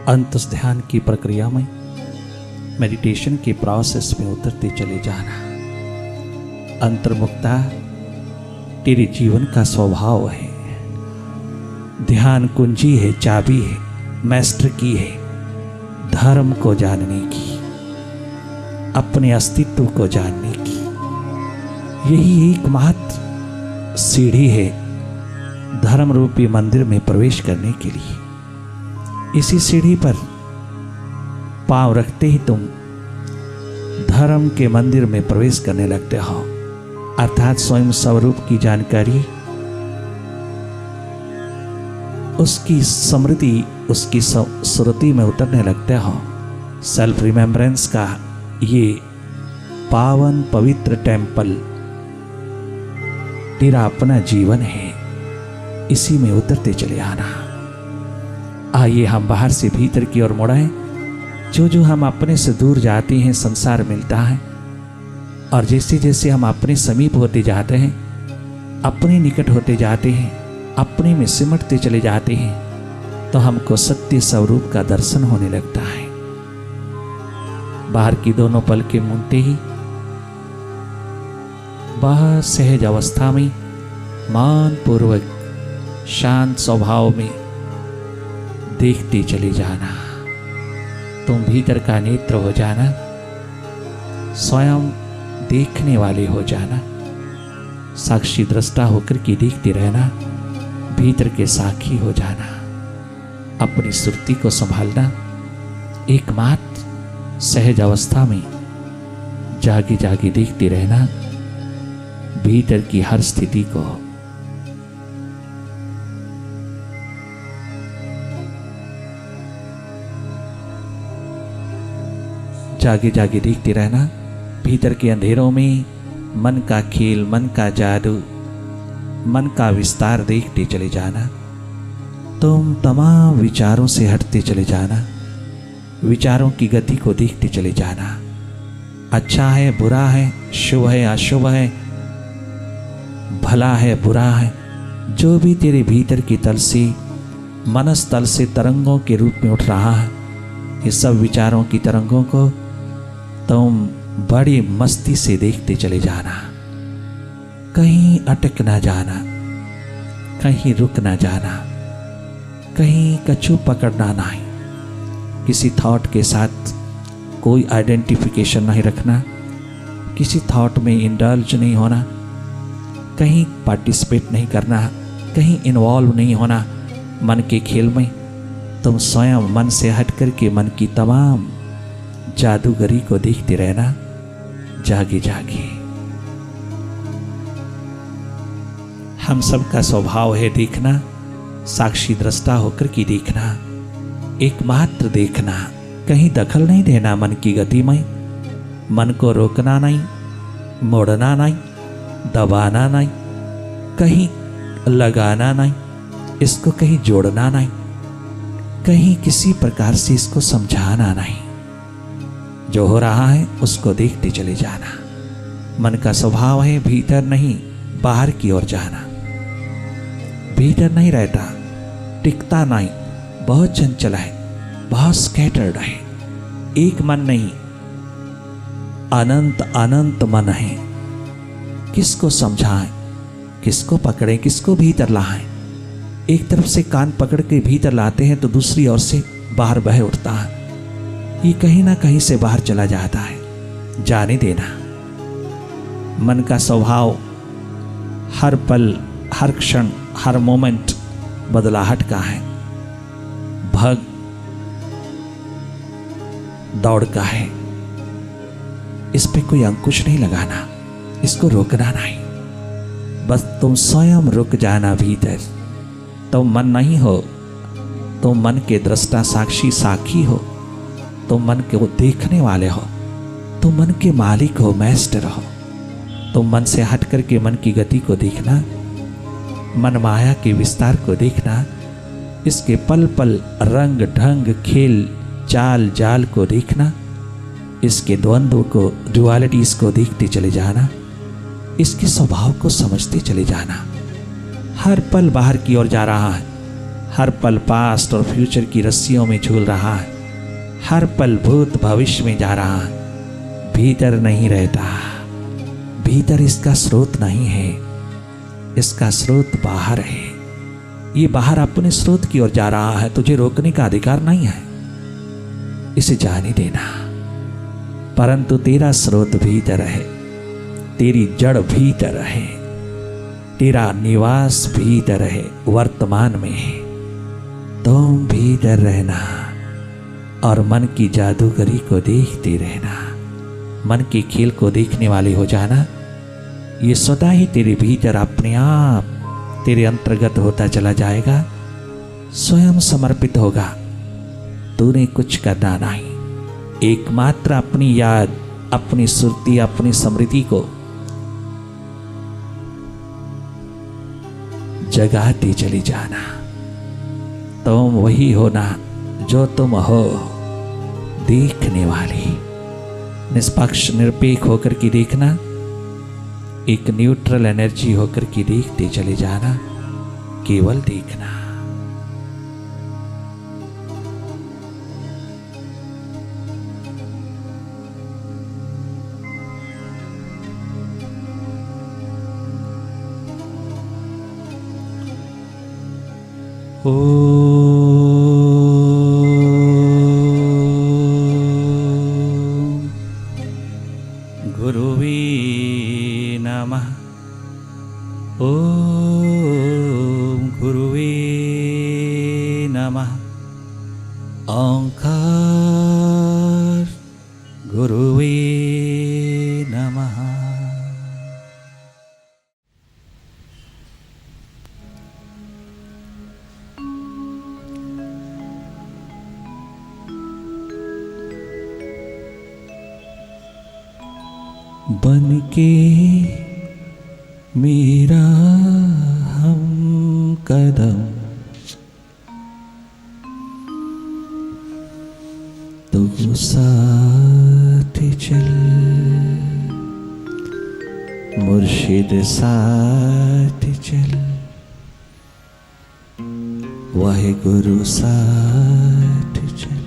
अंतस ध्यान की प्रक्रिया में, मेडिटेशन के प्रोसेस में उतरते चले जाना। अंतर्मुखता तेरे जीवन का स्वभाव है। ध्यान कुंजी है, चाबी है, मास्टर की है धर्म को जानने की, अपने अस्तित्व को जानने की। यही एकमात्र सीढ़ी है धर्म रूपी मंदिर में प्रवेश करने के लिए। इसी सीढ़ी पर पांव रखते ही तुम धर्म के मंदिर में प्रवेश करने लगते हो, अर्थात स्वयं स्वरूप की जानकारी, उसकी स्मृति, उसकी सुरति में उतरने लगते हो। सेल्फ रिमेम्बरेंस का ये पावन पवित्र टेम्पल तेरा अपना जीवन है, इसी में उतरते चले आना। आइए हम बाहर से भीतर की ओर मुड़ाएं। जो जो हम अपने से दूर जाते हैं संसार मिलता है, और जैसे जैसे हम अपने समीप होते जाते हैं, अपने निकट होते जाते हैं, अपने में सिमटते चले जाते हैं, तो हमको सत्य स्वरूप का दर्शन होने लगता है। बाहर की दोनों पलकें मूंदते ही बहुत सहज अवस्था में मान पूर्वक शांत स्वभाव में देखते चले जाना। तुम भीतर का नेत्र हो जाना, स्वयं देखने वाले हो जाना, साक्षी दृष्टा होकर के देखते रहना, भीतर के साक्षी हो जाना, अपनी सुरती को संभालना, एकमात्र सहज अवस्था में जागे जागे देखते रहना भीतर की हर स्थिति को। जागे जागे देखते रहना भीतर के अंधेरों में मन का खेल, मन का जादू, मन का विस्तार देखते चले जाना। तुम तमाम विचारों से हटते चले जाना, विचारों की गति को देखते चले जाना। अच्छा है, बुरा है, शुभ है, अशुभ है, भला है, बुरा है, जो भी तेरे भीतर की तल से, मनस तल से तरंगों के रूप में उठ रहा है, ये सब विचारों की तरंगों को तुम बड़ी मस्ती से देखते चले जाना। कहीं अटक ना जाना, कहीं रुक ना जाना, कहीं कछु पकड़ना नहीं, किसी थॉट के साथ कोई आइडेंटिफिकेशन नहीं रखना, किसी थॉट में इंडल्ज नहीं होना, कहीं पार्टिसिपेट नहीं करना, कहीं इन्वॉल्व नहीं होना मन के खेल में। तुम स्वयं मन से हट करके मन की तमाम जादूगरी को देखते रहना, जागे जागे। हम सबका स्वभाव है देखना, साक्षी दृष्टा होकर के देखना, एकमात्र देखना, कहीं दखल नहीं देना मन की गति में, मन को रोकना नहीं, मोड़ना नहीं, दबाना नहीं, कहीं लगाना नहीं, इसको कहीं जोड़ना नहीं, कहीं किसी प्रकार से इसको समझाना नहीं। जो हो रहा है उसको देखते चले जाना। मन का स्वभाव है भीतर नहीं बाहर की ओर जाना, भीतर नहीं रहता, टिकता नहीं, बहुत चंचल है, बहुत स्कैटर्ड है, एक मन नहीं, अनंत अनंत मन है। किसको समझाएं, किसको पकड़ें, किसको भीतर लाएं। एक तरफ से कान पकड़ के भीतर लाते हैं तो दूसरी ओर से बाहर बह उठता है, ये कहीं ना कहीं से बाहर चला जाता है। जाने देना। मन का स्वभाव हर पल, हर क्षण, हर मोमेंट बदलाहट का है, भग दौड़ का है। इस पे कोई अंकुश नहीं लगाना, इसको रोकना नहीं, बस तुम स्वयं रुक जाना भीतर। तुम मन नहीं हो, तुम मन के दृष्टा साक्षी साखी हो, तुम मन के वो देखने वाले हो, तुम मन के मालिक हो, मास्टर हो। तुम मन से हट करके मन की गति को देखना, मन माया के विस्तार को देखना, इसके पल पल रंग ढंग खेल चाल जाल को देखना, इसके द्वंद्व को, डुअलिटीज को देखते चले जाना, इसके स्वभाव को समझते चले जाना। हर पल बाहर की ओर जा रहा है, हर पल पास्ट और फ्यूचर की रस्सियों में झूल रहा है, हर पल भूत भविष्य में जा रहा है, भीतर नहीं रहता। भीतर इसका स्रोत नहीं है, इसका स्रोत बाहर है। ये बाहर अपने स्रोत की ओर जा रहा है, तुझे रोकने का अधिकार नहीं है, इसे जाने देना। परंतु तेरा स्रोत भीतर है, तेरी जड़ भीतर है, तेरा निवास भीतर है, वर्तमान में है। तुम भीतर रहना और मन की जादूगरी को देखते रहना, मन के खेल को देखने वाले हो जाना। ये स्वतः ही तेरे भीतर अपने आप तेरे अंतर्गत होता चला जाएगा, स्वयं समर्पित होगा। तूने कुछ करना नहीं, एकमात्र अपनी याद, अपनी सुरती, अपनी स्मृति को जगाते चली जाना। तुम वही होना जो तुम हो, देखने वाली, निष्पक्ष निरपेक्ष होकर के देखना, एक न्यूट्रल एनर्जी होकर के देखते चले जाना, केवल देखना। गुरुवे नमः। ओम गुरुवे नमः। ओंकार गुरुवे नमः। बन के मेरा हम कदम, तो साथ चल, मुर्शिद साथ चल, वाहेगुरु साथ चल,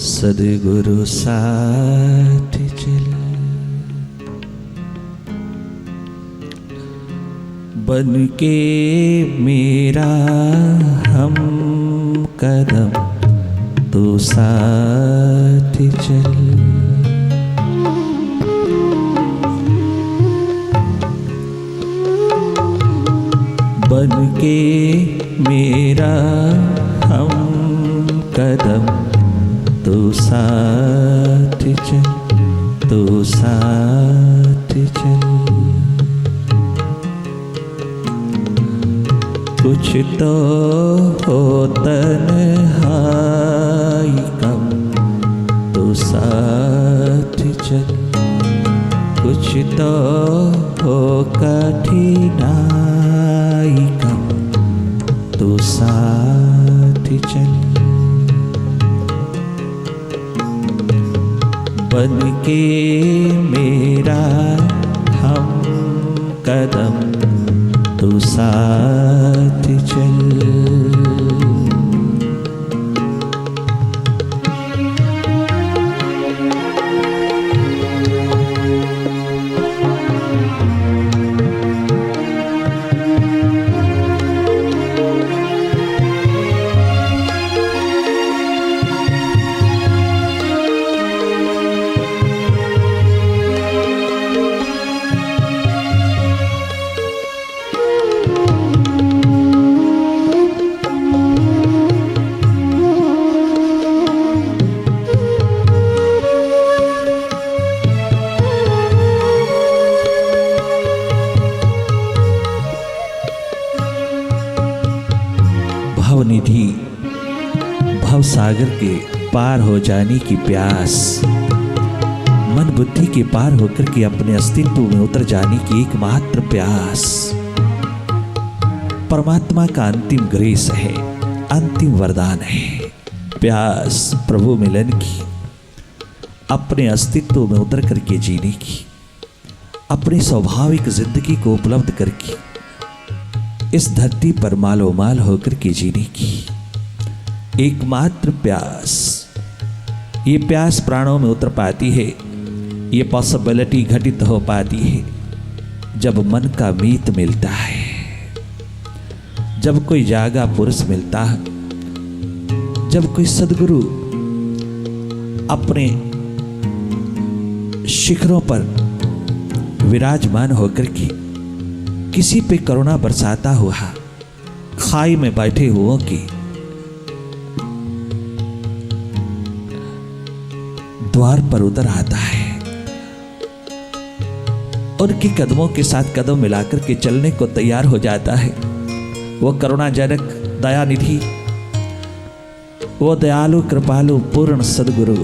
सदगुरु साथ चल। बन के मेरा हम कदम, तो साथ चल, बन के मेरा हम कदम, तो साथ चल, तो साथ चल। कुछ तो हो तन्हाई कम, तो साथ चल, कुछ तो हो कठिनाई कम, तो साथ चल। बन के मेरा हम कदम, तो साथ चल। भवनिधि भव सागर के पार हो जाने की प्यास, मन बुद्धि के पार होकर के अपने अस्तित्व में उतर जाने की एकमात्र प्यास, परमात्मा का अंतिम ग्रेस है, अंतिम वरदान है। प्यास प्रभु मिलन की, अपने अस्तित्व में उतर करके जीने की, अपनी स्वाभाविक जिंदगी को उपलब्ध करके इस धरती पर मालो माल होकर के जीने की एकमात्र प्यास, ये प्यास प्राणों में उतर पाती है, ये पॉसिबिलिटी घटित हो पाती है जब मन का मीत मिलता है, जब कोई जागा पुरुष मिलता है, जब कोई सद्गुरु अपने शिखरों पर विराजमान होकर के किसी पे करुणा बरसाता हुआ खाई में बैठे हुओं की द्वार पर उतर आता है, उनके कदमों के साथ कदम मिलाकर के चलने को तैयार हो जाता है। वो करुणाजनक दयानिधि, वो दयालु कृपालु पूर्ण सद्गुरु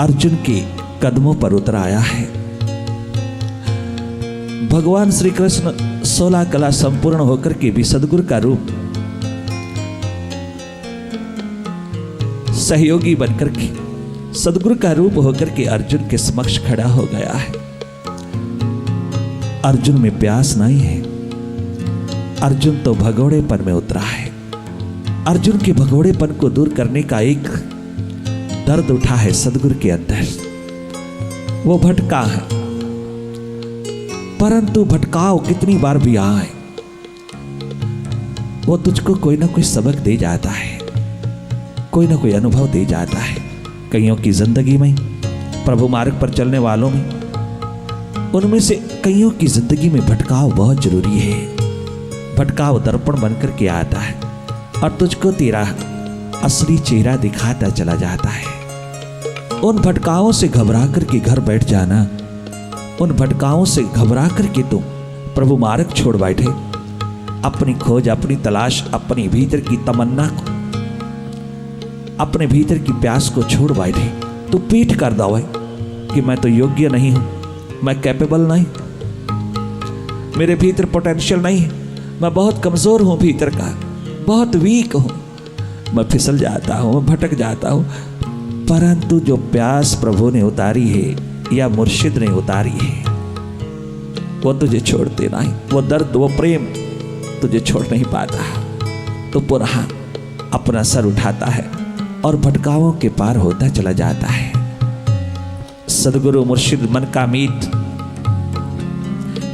अर्जुन के कदमों पर उतर आया है। भगवान श्री कृष्ण 16 कला संपूर्ण होकर के भी सद्गुरु का रूप सहयोगी बनकर के सद्गुरु का रूप होकर के अर्जुन के समक्ष खड़ा हो गया है। अर्जुन में प्यास नहीं है, अर्जुन तो भगोड़ेपन में उतरा है। अर्जुन के भगोड़ेपन को दूर करने का एक दर्द उठा है सद्गुरु के अंदर। वो भटका है, परंतु भटकाव कितनी बार भी आए वो तुझको कोई ना कोई सबक दे जाता है, कोई ना कोई अनुभव दे जाता है। कईयों की जिंदगी में, प्रभु मार्ग पर चलने वालों में, उनमें से कईयों की जिंदगी में भटकाव बहुत जरूरी है। भटकाव दर्पण बनकर के आता है और तुझको तेरा असली चेहरा दिखाता चला जाता है। उन भटकावों से घबरा करके घर बैठ जाना, उन भटकावों से घबरा करके तुम प्रभु मार्ग छोड़ बैठे, अपनी खोज, अपनी तलाश, अपनी भीतर की तमन्ना को, अपने भीतर की प्यास को छोड़ बैठे। तू पीठ कर दो कि मैं तो योग्य नहीं हूं, मैं कैपेबल नहीं, मेरे भीतर पोटेंशियल नहीं है, मैं बहुत कमजोर हूं, भीतर का बहुत वीक हूं, मैं फिसल जाता हूं, मैं भटक जाता हूं। परंतु जो प्यास प्रभु ने उतारी है या मुर्शिद ने उतारी है वो तुझे छोड़ते नहीं, वो दर्द, वो प्रेम तुझे छोड़ नहीं पाता। तो पुनः अपना सर उठाता है और भटकावों के पार होता चला जाता है। सद्गुरु मुर्शिद मन का मीत,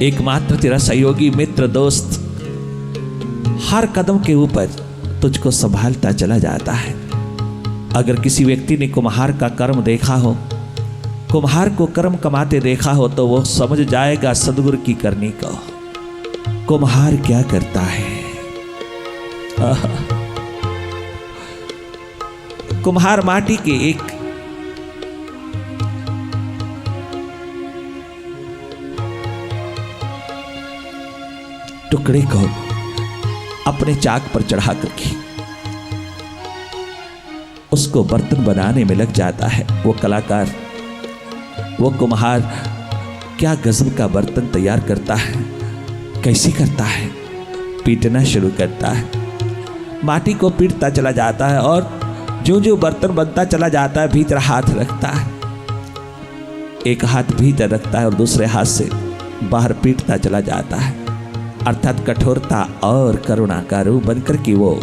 एकमात्र तेरा सहयोगी मित्र दोस्त हर कदम के ऊपर तुझको संभालता चला जाता है। अगर किसी व्यक्ति ने कुम्हार का कर्म देखा हो, कुम्हार को कर्म कमाते देखा हो, तो वो समझ जाएगा सद्गुरु की करनी को कुम्हार क्या करता है। कुम्हार माटी के एक टुकड़े को अपने चाक पर चढ़ा करके उसको बर्तन बनाने में लग जाता है। वो कलाकार, वो कुम्हार क्या गजब का बर्तन तैयार करता है। कैसे करता है? पीटना शुरू करता है, माटी को पीटता चला जाता है और जो जो बर्तन बनता चला जाता है भीतर हाथ रखता है, एक हाथ भीतर रखता है और दूसरे हाथ से बाहर पीटता चला जाता है। अर्थात कठोरता और करुणा का रूप बनकर के वो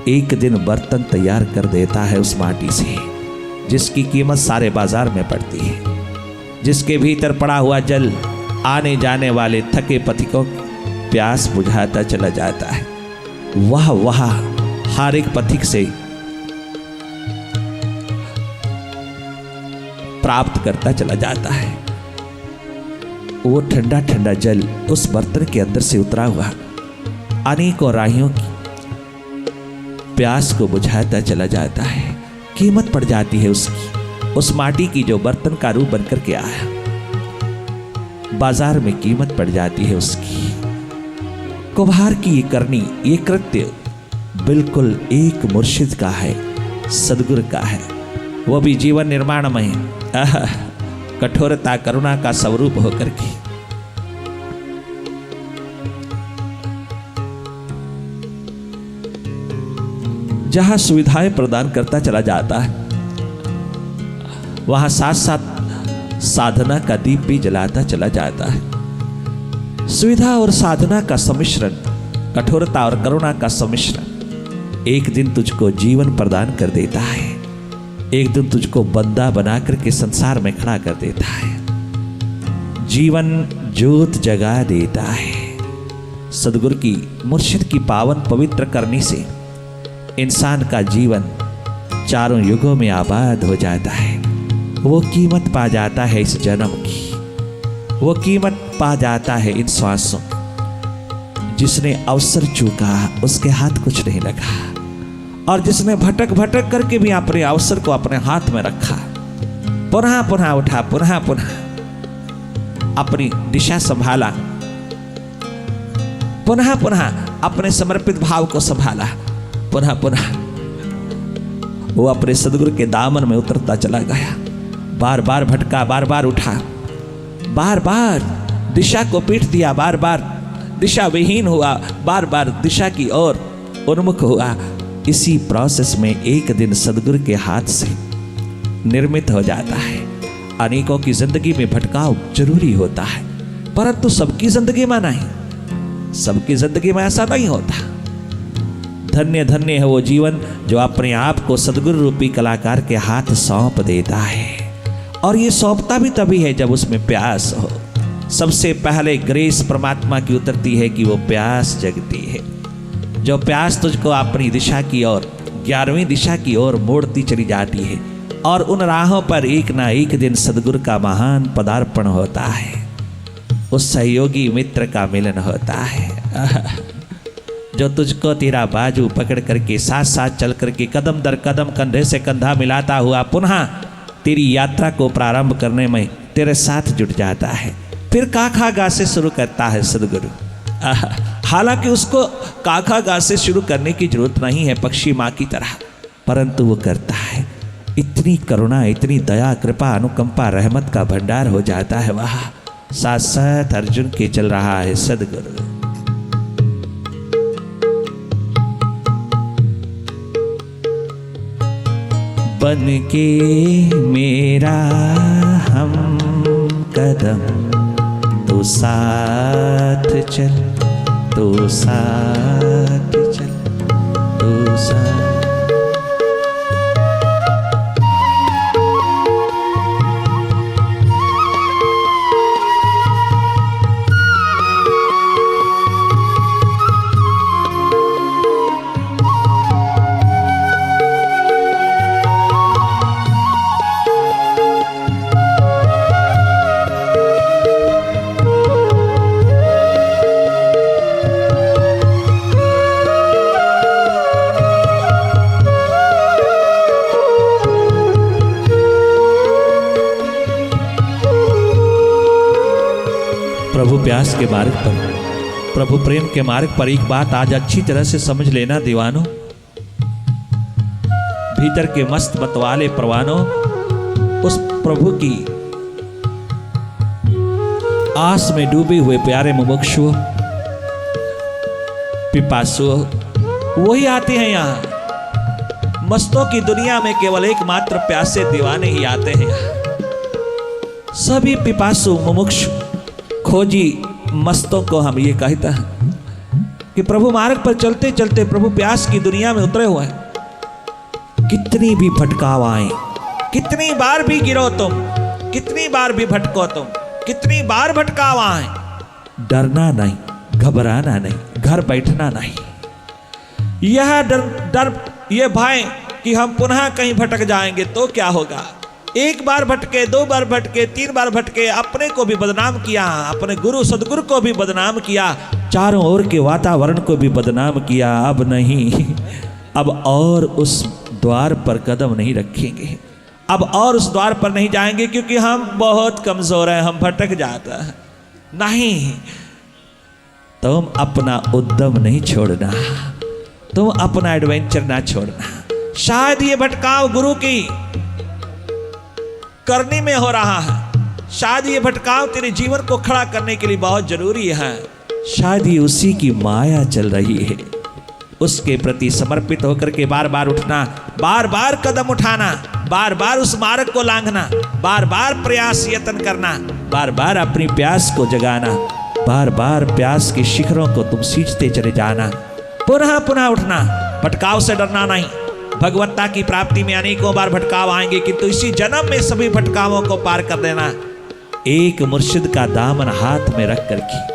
एक दिन बर्तन तैयार कर देता है उस माटी से, जिसकी कीमत सारे बाजार में पड़ती है, जिसके भीतर पड़ा हुआ जल आने जाने वाले थके पथिकों प्यास बुझाता चला जाता है। वह हर एक पथिक से प्राप्त करता चला जाता है। वो ठंडा ठंडा जल उस बर्तन के अंदर से उतरा हुआ अनेकों राहियों की प्यास को बुझाता चला जाता है। कीमत पड़ जाती है उसकी, उस माटी की जो बर्तन का रूप बनकर के आया, बाजार में कीमत पड़ जाती है उसकी। कुम्हार की ये करनी, ये कृत्य बिल्कुल एक मुर्शिद का है, सद्गुरु का है। वो भी जीवन निर्माण में कठोरता करुणा का स्वरूप होकर के जहां सुविधाएं प्रदान करता चला जाता है, वहां साथ साथ साधना का दीप भी जलाता चला जाता है। सुविधा और साधना का सम्मिश्रण, कठोरता और करुणा का सम्मिश्रण एक दिन तुझको जीवन प्रदान कर देता है, एक दिन तुझको बंदा बना करके संसार में खड़ा कर देता है, जीवन ज्योत जगा देता है। सदगुरु की, मुर्शिद की पावन पवित्र करनी से इंसान का जीवन चारों युगों में आबाद हो जाता है। वो कीमत पा जाता है इस जन्म की, वो कीमत पा जाता है इन श्वासों। जिसने अवसर चूका उसके हाथ कुछ नहीं लगा, और जिसने भटक भटक करके भी अपने अवसर को अपने हाथ में रखा, पुनः पुनः उठा, पुनः पुनः अपनी दिशा संभाला, पुनः पुनः अपने समर्पित भाव को संभाला, पुनः पुनः वो अपने सदगुरु के दामन में उतरता चला गया। बार बार भटका, बार बार उठा, बार बार दिशा को पीट दिया, बार बार दिशा विहीन हुआ, बार बार दिशा की ओर उन्मुख हुआ। इसी प्रोसेस में एक दिन सदगुरु के हाथ से निर्मित हो जाता है। अनेकों की जिंदगी में भटकाव जरूरी होता है, परंतु सबकी जिंदगी में नहीं, सबकी जिंदगी में ऐसा नहीं होता। धन्य धन्य है वो जीवन जो अपने आप को सदगुरु रूपी कलाकार के हाथ सौंप देता है, और ये सौंपता भी तभी है जब उसमें प्यास हो। सबसे पहले ग्रेस परमात्मा की उतरती है कि वो प्यास जगती है। जो प्यास तुझको अपनी दिशा की ओर, 11वीं दिशा की ओर मोड़ती चली जाती है, और उन राहों पर एक ना एक दिन सदगुरु का महान पदार्पण होता है, उस सहयोगी मित्र का मिलन होता है, जो तुझको तेरा बाजू पकड़ करके साथ साथ चल करके कदम दर कदम कंधे से कंधा मिलाता हुआ पुनः तेरी यात्रा को प्रारंभ करने में तेरे साथ जुट जाता है। फिर काखा गा से शुरू करता है सदगुरु। हालांकि उसको काखा गा से शुरू करने की जरूरत नहीं है पक्षी माँ की तरह, परंतु वो करता है। इतनी करुणा, इतनी दया, कृपा, अनुकंपा, रहमत का भंडार हो जाता है वहाँ। साथ साथ अर्जुन के चल रहा है सदगुरु। बन के मेरा हम कदम, तो साथ चल, तो साथ चल, तो साथ। प्रभु प्यास के मार्ग पर, प्रभु प्रेम के मार्ग पर एक बात आज अच्छी तरह से समझ लेना दीवानों। भीतर के मस्त मतवाले परवानों, उस प्रभु की आस में डूबे हुए प्यारे मुमुक्षुओं, पिपासुओं, वही आते हैं यहाँ। मस्तों की दुनिया में केवल एकमात्र प्यासे दीवाने ही आते हैं यहाँ। सभी पिपासु, मुमुक्षु, खोजी मस्तों को हम ये कहते हैं कि प्रभु मार्ग पर चलते चलते प्रभु प्यास की दुनिया में उतरे हुए हैं। कितनी भी भटकाव आए, कितनी बार भी गिरो तुम, कितनी बार भी भटको तुम, कितनी बार भटकाव आए, डरना नहीं, घबराना नहीं, घर बैठना नहीं। यह डर ये भय कि हम पुनः कहीं भटक जाएंगे तो क्या होगा। एक बार भटके, 2 बार भटके, 3 बार भटके, अपने को भी बदनाम किया, अपने गुरु सदगुरु को भी बदनाम किया, चारों ओर के वातावरण को भी बदनाम किया। अब नहीं, अब और उस द्वार पर कदम नहीं रखेंगे, अब और उस द्वार पर नहीं जाएंगे, क्योंकि हम बहुत कमजोर हैं, हम भटक जाता है। नहीं, तुम अपना उद्यम नहीं छोड़ना, तुम अपना एडवेंचर ना छोड़ना। शायद ये भटकाव गुरु की करने में हो रहा है, शायद ये भटकाव तेरे जीवन को खड़ा करने के लिए बहुत जरूरी है, शायद ये उसी की माया चल रही है। उसके प्रति समर्पित होकर के बार बार उठना, बार बार कदम उठाना, बार बार उस मार्ग को लांघना, बार बार प्रयास यत्न करना, बार बार अपनी प्यास को जगाना, बार बार प्यास के शिखरों को तुम सींचते चले जाना, पुनः पुनः उठना, भटकाव से डरना नहीं। भगवत्ता की प्राप्ति में अनेकों बार भटकाव आएंगे, किंतु इसी जन्म में सभी भटकावों को पार कर देना। एक मुर्शिद का दामन हाथ में रख करके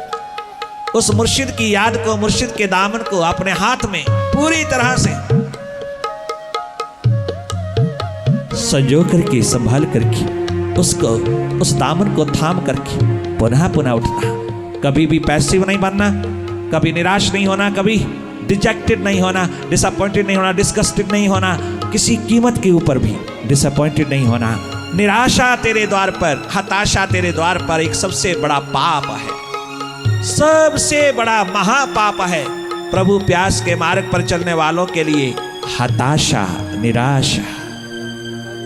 उस मुर्शिद की याद को, मुर्शिद के दामन को अपने हाथ में पूरी तरह से संजो करके, संभाल करके, उसको, उस दामन को थाम करके पुनः पुनः उठना। कभी भी पैसिव नहीं बनना, कभी निराश नहीं होना, कभी डिजेक्टेड नहीं होना, डिसअपॉइंटेड नहीं होना, डिस्गस्टेड नहीं होना, किसी कीमत के ऊपर भी डिसअपॉइंटेड नहीं होना। निराशा तेरे द्वार पर, हताशा तेरे द्वार पर एक सबसे बड़ा पाप है, सबसे बड़ा महापाप है। प्रभु प्यास के मार्ग पर चलने वालों के लिए हताशा, निराशा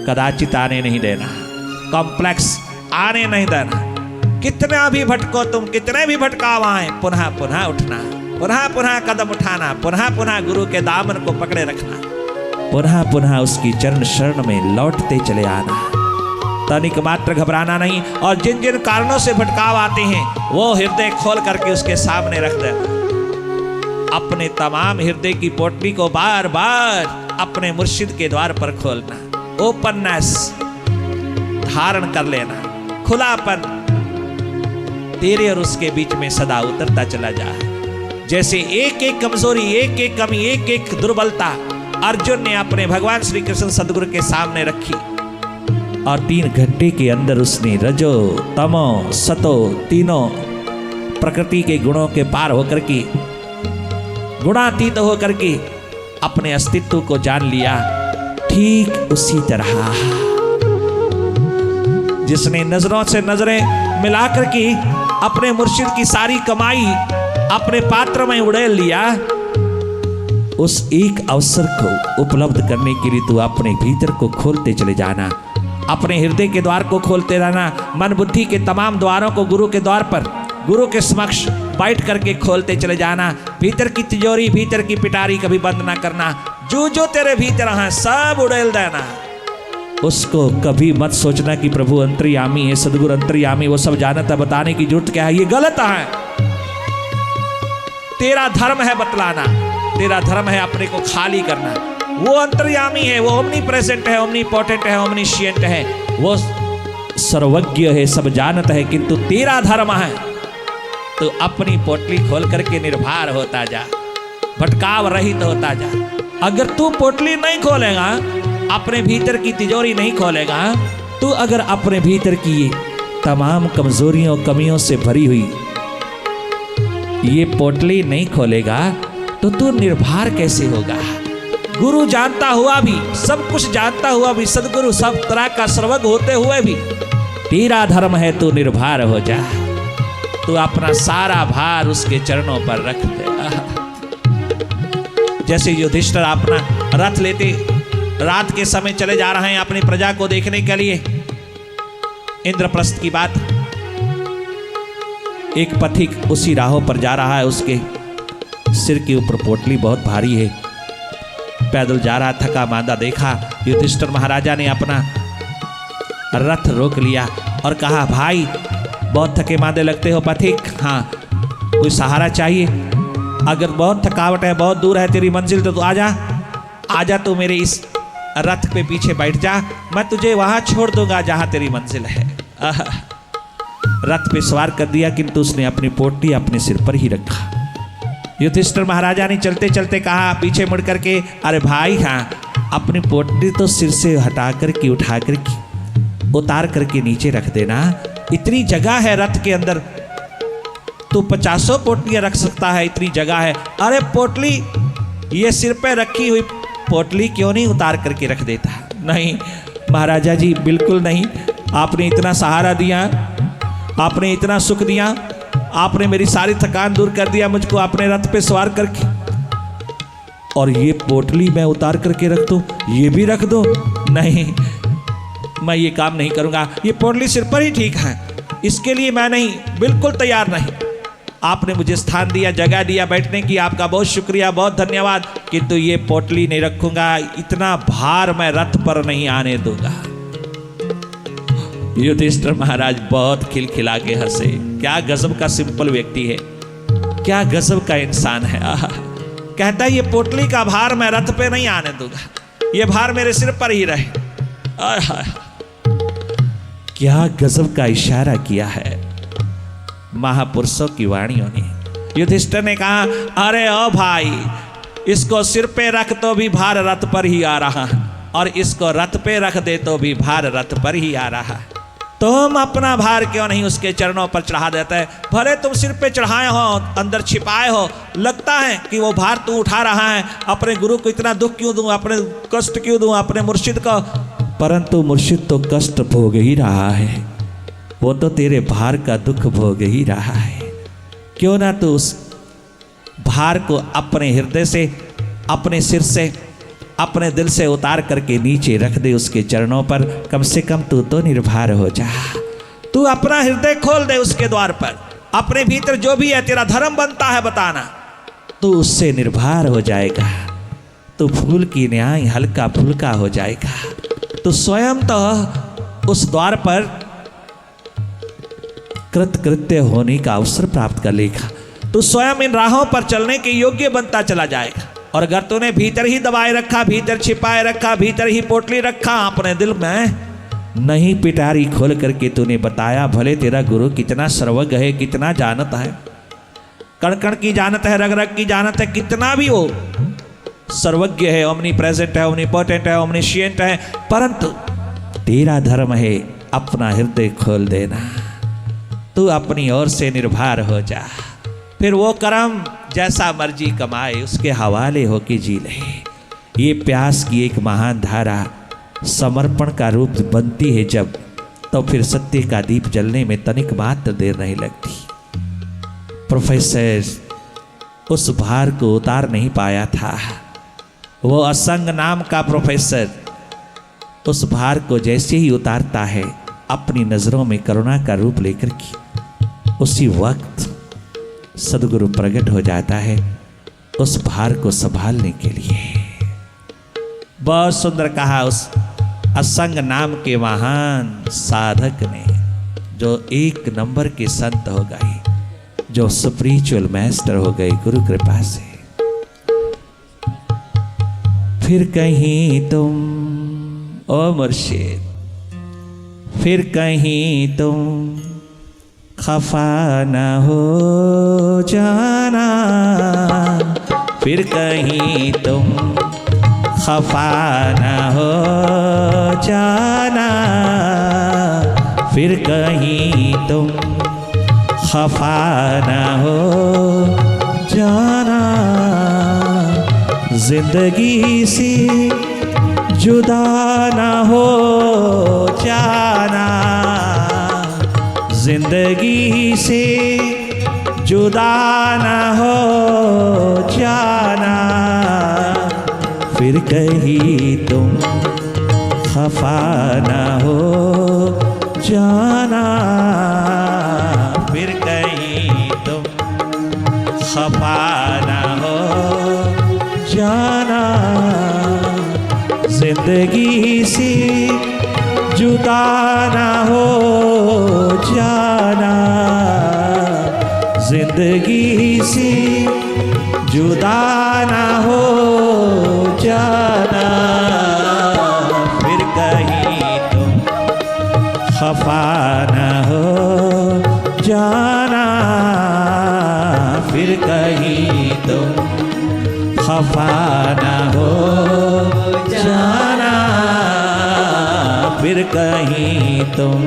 कदाचित आने नहीं देना, कॉम्प्लेक्स आने नहीं देना। कितना भी भटको तुम, कितने भी भटकाव आए, पुनः पुनः उठना, पुनः पुनः कदम उठाना, पुनः पुनः गुरु के दामन को पकड़े रखना, पुनः पुनः उसकी चरण शरण में लौटते चले आना, तनिक मात्र घबराना नहीं। और जिन जिन कारणों से भटकाव आते हैं वो हृदय खोल करके उसके सामने रख देना। अपने तमाम हृदय की पोटली को बार बार अपने मुर्शिद के द्वार पर खोलना, ओपननेस धारण कर लेना, खुलापन तेरे और उसके बीच में सदा उतरता चला जाए। जैसे एक एक कमजोरी, एक एक कमी, एक एक दुर्बलता अर्जुन ने अपने भगवान श्री कृष्ण सदगुरु के सामने रखी और 3 घंटे के अंदर उसने रजो, तमो, सतो तीनों प्रकृति के गुणों के पार होकर के, गुणातीत होकर के अपने अस्तित्व को जान लिया। ठीक उसी तरह जिसने नजरों से नजरें मिलाकर के अपने मुर्शिद की सारी कमाई अपने पात्र में उड़ेल लिया, उस एक अवसर को उपलब्ध करने के लिए तू अपने भीतर को खोलते चले जाना, अपने हृदय के द्वार को खोलते रहना, मन बुद्धि के तमाम द्वारों को गुरु के द्वार पर, गुरु के समक्ष बैठ करके खोलते चले जाना। भीतर की तिजोरी, भीतर की पिटारी कभी बंद ना करना, जो जो तेरे भीतर है सब उड़ेल देना। उसको कभी मत सोचना कि प्रभु अंतर्यामी है, सदगुरु अंतर्यामी, वो सब जानता, बताने की जरूरत क्या है, ये गलत है। तेरा धर्म है बतलाना, तेरा धर्म है अपने को खाली करना। वो अंतर्यामी है, वो ओमनी प्रेजेंट है, ओमनी पोटेंट है, ओमनीशिएंट है, वो सर्वज्ञ है, सब जानता है, किंतु तेरा धर्म है तो अपनी पोटली खोल करके निर्भर होता जा, भटकाव रहित होता जा। अगर तू पोटली नहीं खोलेगा, अपने भीतर की तिजोरी नहीं खोलेगा, तू अगर अपने भीतर की तमाम कमजोरियों, कमियों से भरी हुई ये पोटली नहीं खोलेगा, तो तू निर्भर कैसे होगा। गुरु जानता हुआ भी, सब कुछ जानता हुआ भी, सदगुरु सब तरह का सर्वज्ञ होते हुए भी तेरा धर्म है तो निर्भर हो जा। तू अपना सारा भार उसके चरणों पर रख दे। जैसे युधिष्ठिर अपना रथ लेते रात के समय चले जा रहे हैं अपनी प्रजा को देखने के लिए, इंद्रप्रस्थ की बात, एक पथिक उसी राहों पर जा रहा है, उसके सिर के ऊपर पोटली बहुत भारी है, पैदल जा रहा, थका मांदा देखा। युधिष्ठिर महाराजा ने अपना रथ रोक लिया और कहा, भाई बहुत थके मांदे लगते हो पथिक, हाँ कोई सहारा चाहिए, अगर बहुत थकावट है, बहुत दूर है तेरी मंजिल, तो तू आजा तू मेरे इस रथ पे पीछे बैठ जा, मैं तुझे वहां छोड़ दूंगा जहां तेरी मंजिल है। रथ पे सवार कर दिया, किंतु उसने अपनी पोटली अपने सिर पर ही रखा। युधिष्ठिर महाराजा ने चलते चलते कहा पीछे मुड़ करके, अरे भाई हाँ, अपनी पोटली तो सिर से हटा करके, उठा करके, उतार करके नीचे रख देना, इतनी जगह है रथ के अंदर, तू 50 पोटलियां रख सकता है, इतनी जगह है। अरे पोटली, ये सिर पे रखी हुई पोटली क्यों नहीं उतार करके रख देता। नहीं महाराजा जी, बिल्कुल नहीं, आपने इतना सहारा दिया, आपने इतना सुख दिया, आपने मेरी सारी थकान दूर कर दिया, मुझको अपने रथ पे सवार करके, और ये पोटली मैं उतार करके रख दूं, ये भी रख दो, नहीं मैं ये काम नहीं करूंगा, ये पोटली सिर पर ही ठीक है, इसके लिए मैं नहीं, बिल्कुल तैयार नहीं। आपने मुझे स्थान दिया, जगह दिया बैठने की, आपका बहुत शुक्रिया, बहुत धन्यवाद, किंतु ये पोटली नहीं रखूंगा, इतना भार मैं रथ पर नहीं आने दूंगा। युधिष्ठिर महाराज बहुत खिलखिला के हंसे। क्या गजब का सिंपल व्यक्ति है, क्या गजब का इंसान है। आहा, कहता है ये पोटली का भार मैं रथ पे नहीं आने दूंगा, ये भार मेरे सिर पर ही रहे। आहा, क्या गजब का इशारा किया है महापुरुषों की वाणियों ने। युधिष्ठिर ने कहा, अरे ओ भाई, इसको सिर पे रख तो भी भार रथ पर ही आ रहा है, और इसको रथ पे रख दे तो भी भार रथ पर ही आ रहा है। तुम अपना भार क्यों नहीं उसके चरणों पर चढ़ा देते? भले तुम सिर पे चढ़ाए हो, अंदर छिपाए हो, लगता है कि वो भार तू उठा रहा है। अपने गुरु को इतना दुख क्यों दूं, अपने कष्ट क्यों दूं, अपने मुर्शिद को? परंतु मुर्शिद तो कष्ट भोग ही रहा है, वो तो तेरे भार का दुख भोग ही रहा है। क्यों ना तू उस भार को अपने हृदय से, अपने सिर से, अपने दिल से उतार करके नीचे रख दे उसके चरणों पर। कम से कम तू तो निर्भर हो जा। तू अपना हृदय खोल दे उसके द्वार पर। अपने भीतर जो भी है तेरा धर्म बनता है बताना, तू उससे निर्भर हो जाएगा। तू फूल की न्याय हल्का फुल्का हो जाएगा। तू स्वयं तो उस द्वार पर कृतकृत्य होने का अवसर प्राप्त कर लेगा। तू स्वयं इन राहों पर चलने के योग्य बनता चला जाएगा। और अगर तूने भीतर ही दबाए रखा, भीतर छिपाए रखा, भीतर ही पोटली रखा अपने दिल में, नहीं पिटारी खोल करके तूने बताया, भले तेरा गुरु कितना सर्वज्ञ है, कितना जानता है, कण कण की जानत है, रग रग की जानत है, कितना भी वो सर्वज्ञ है, ओमनी प्रेजेंट है, ओमनी पोटेंट है, ओमनीशिएंट है, परंतु तेरा धर्म है अपना हृदय खोल देना। तू अपनी ओर से निर्भर हो जा, फिर वो कर्म जैसा मर्जी कमाए उसके हवाले होके जी ले। ये प्यास की एक महान धारा समर्पण का रूप बनती है जब, तो फिर सत्य का दीप जलने में तनिक मात्र देर नहीं लगती। प्रोफेसर उस भार को उतार नहीं पाया था। वो असंग नाम का प्रोफेसर उस भार को जैसे ही उतारता है अपनी नजरों में करुणा का रूप लेकर के, उसी वक्त सदगुरु प्रकट हो जाता है उस भार को संभालने के लिए। बहुत सुंदर कहा उस असंग नाम के महान साधक ने, जो एक नंबर के संत हो गए, जो स्पिरिचुअल मास्टर हो गए गुरु कृपा से। फिर कहीं तुम ओ मुर्शिद, फिर कहीं तुम खफा न हो जाना, फिर कहीं तुम खफा न हो जाना, फिर कहीं तुम खफा न हो जाना। जिंदगी से जुदा न हो जाना, जिंदगी से जुदा न हो जाना, फिर कहीं तुम खफा न हो जाना, फिर कहीं तुम खफा न हो जाना। जिंदगी से जुदा न हो जाना, जिंदगी से जुदा न हो जाना, फिर कहीं तुम खफा न हो जाना, फिर कहीं तुम खफा न हो जाना, फिर कहीं तुम